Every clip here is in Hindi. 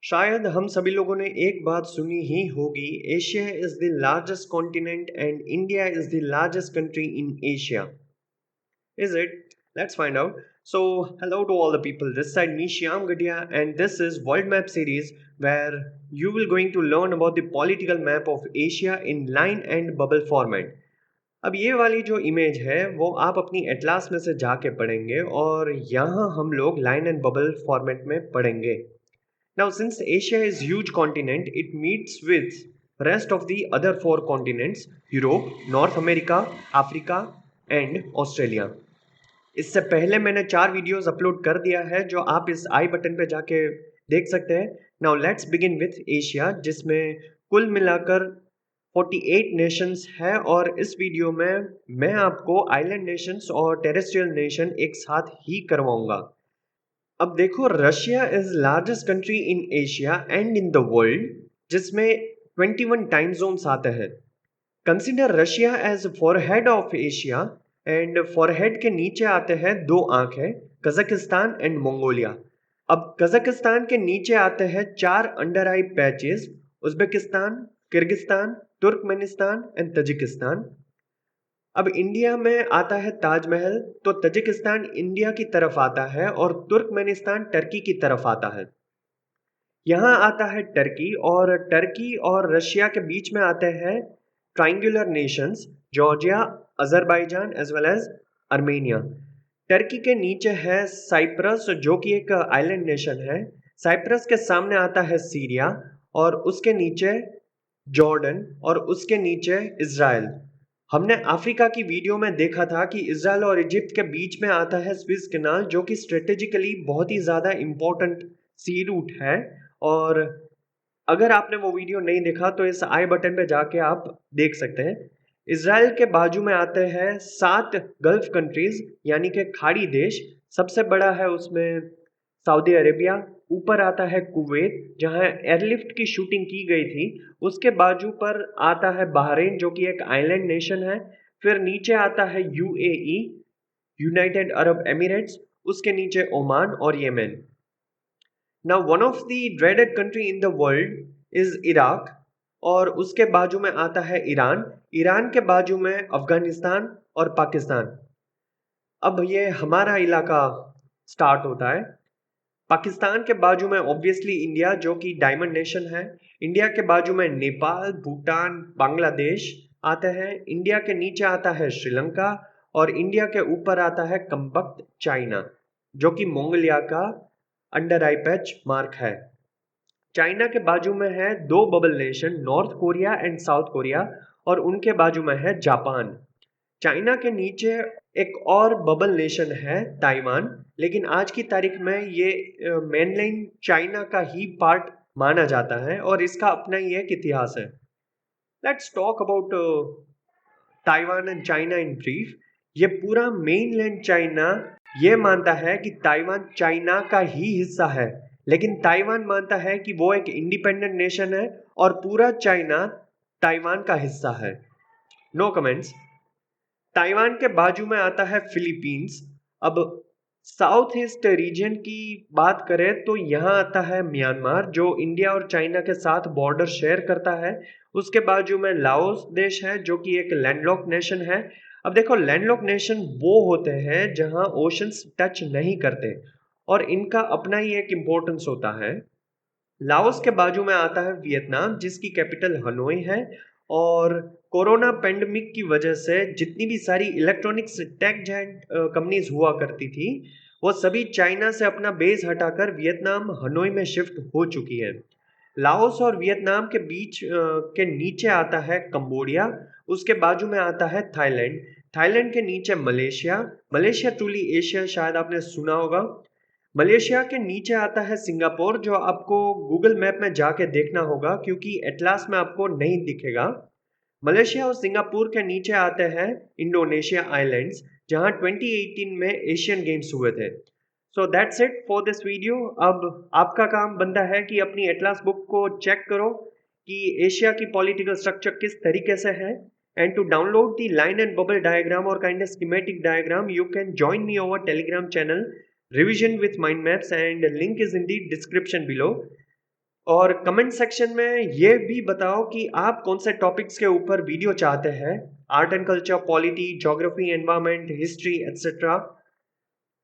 शायद हम सभी लोगों ने एक बात सुनी ही होगी, Asia is the largest continent and India is the largest country in Asia. Is it? Let's find out. So, hello to all the people. This side me Shyam Gadhiya, and this is World Map series where you will going to learn about the political map of Asia in line and bubble format. अब ये वाली जो इमेज है वो आप अपनी एटलास में से जाके पढ़ेंगे और यहाँ हम लोग लाइन एंड बबल फॉर्मेट में पढ़ेंगे. Now, since Asia is huge continent, it meets with rest of the other four continents: Europe, North America, Africa and Australia. इससे पहले मैंने 4 वीडियोस अपलोड कर दिया है जो आप इस आई बटन पे जाके देख सकते हैं. Now let's begin with Asia, जिसमें कुल मिलाकर 48 नेशंस है और इस वीडियो में मैं आपको आइलैंड नेशंस और टेरेस्ट्रियल नेशन एक साथ ही करवाऊंगा. अब देखो, Russia is largest country in Asia and in the world, जिसमें 21 टाइम जोन्स आते हैं. Consider Russia as forehead of Asia and forehead के नीचे आते हैं दो आंखें, कजाकिस्तान एंड मंगोलिया. अब कजाकिस्तान के नीचे आते हैं 4 under eye patches: Uzbekistan, Kyrgyzstan, Turkmenistan and Tajikistan. अब इंडिया में आता है ताजमहल, तो तजिकिस्तान इंडिया की तरफ आता है और तुर्कमेनिस्तान टर्की की तरफ आता है. यहाँ आता है टर्की और रशिया के बीच में आते हैं triangular nations: Georgia, Azerbaijan as well as Armenia. Turkey के नीचे है साइप्रस, जो कि एक आइलैंड नेशन है. साइप्रस के सामने आता है सीरिया और उसके नीचे जॉर्डन और उसके नीचे इजराइल. हमने अफ्रीका की वीडियो में देखा था कि इजराइल और इजिप्ट के बीच में आता है स्विस कैनाल, जो कि स्ट्रेटेजिकली बहुत ही ज़्यादा इंपॉर्टेंट सी रूट है. और अगर आपने वो वीडियो नहीं देखा तो इस आई बटन पे जाके आप देख सकते हैं. इजराइल के बाजू में आते हैं 7 गल्फ कंट्रीज यानी कि खाड़ी देश. सबसे बड़ा है उसमें सऊदी अरेबिया. ऊपर आता है कुवैत, जहां एयरलिफ्ट की शूटिंग की गई थी. उसके बाजू पर आता है बहरीन, जो कि एक आइलैंड नेशन है. फिर नीचे आता है यूएई, यूनाइटेड अरब एमिरेट्स. उसके नीचे ओमान और Yemen. Now, one of the dreaded country in the world is Iraq, और उसके बाजू में आता है ईरान. ईरान के बाजू में अफगानिस्तान और पाकिस्तान. अब ये हमारा इलाका स्टार्ट होता है. पाकिस्तान के बाजू में ऑब्वियसली इंडिया, जो कि डायमंड नेशन है. इंडिया के बाजू में नेपाल, भूटान, बांग्लादेश आते हैं. इंडिया के नीचे आता है श्रीलंका और इंडिया के ऊपर आता है कम्बख्त चाइना, जो कि मंगोलिया का अंडर आई पैच मार्क है. चाइना के बाजू में है 2 bubble nation, north Korea and south Korea, और उनके बाजू में है जापान. चाइना के नीचे एक और बबल नेशन है ताइवान, लेकिन आज की तारीख में ये मेनलैंड चाइना का ही पार्ट माना जाता है और इसका अपना ही एक इतिहास है. Let's talk about Taiwan and China in brief. ये पूरा मेनलैंड चाइना ये मानता है कि ताइवान चाइना का ही हिस्सा है, लेकिन ताइवान मानता है कि वो एक इंडिपेंडेंट नेशन है और पूरा चाइना ताइवान का हिस्सा है. No comments. ताइवान के बाजू में आता है फिलीपींस. अब साउथ ईस्ट रीजन की बात करें तो यहाँ आता है म्यांमार, जो इंडिया और चाइना के साथ बॉर्डर शेयर करता है. उसके बाजू में लाओस देश है, जो कि एक लैंडलॉक नेशन है. अब देखो, लैंडलॉक नेशन वो होते हैं जहाँ ओशंस टच नहीं करते और इनका अपना ही एक इम्पोर्टेंस होता है. लाओस के बाजू में आता है वियतनाम, जिसकी कैपिटल हनोई है. और कोरोना पेंडेमिक की वजह से जितनी भी सारी इलेक्ट्रॉनिक्स टेक जायंट कंपनीज हुआ करती थी, वो सभी चाइना से अपना बेस हटाकर वियतनाम हनोई में शिफ्ट हो चुकी है. लाओस और वियतनाम के बीच के नीचे आता है कंबोडिया. उसके बाजू में आता है थाईलैंड. थाईलैंड के नीचे मलेशिया. मलेशिया ट्रूली एशिया, शायद आपने सुना होगा. मलेशिया के नीचे आता है सिंगापुर, जो आपको गूगल मैप में जाके देखना होगा क्योंकि एटलास में आपको नहीं दिखेगा. मलेशिया और सिंगापुर के नीचे आते हैं इंडोनेशिया आइलैंड्स, जहां 2018 में एशियन गेम्स हुए थे. So that's it for this video. अब आपका काम बनता है कि अपनी एटलास बुक को चेक करो कि एशिया की पॉलिटिकल स्ट्रक्चर किस तरीके से है. And to download the line and bubble diagram और kind of schematic diagram, you can join me over Telegram channel Revision with Mind Maps, and link is in the description below. और कमेंट सेक्शन में ये भी बताओ कि आप कौन से टॉपिक्स के ऊपर वीडियो चाहते हैं। Art and culture, polity, geography, environment, history etcetera.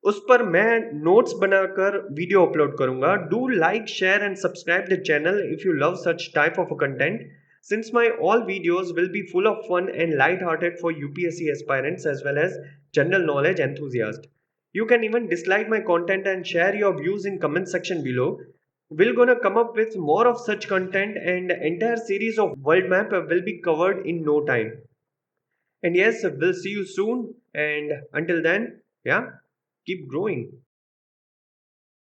उस पर मैं नोट्स बनाकर वीडियो अपलोड करूंगा। Do like, share and subscribe the channel if you love such type of content, since my all videos will be full of fun and light-hearted for UPSC aspirants as well as general knowledge enthusiasts. You can even dislike my content and share your views in comment section below. We're gonna come up with more of such content, and entire series of world map will be covered in no time. And yes, we'll see you soon, and until then, yeah, keep growing.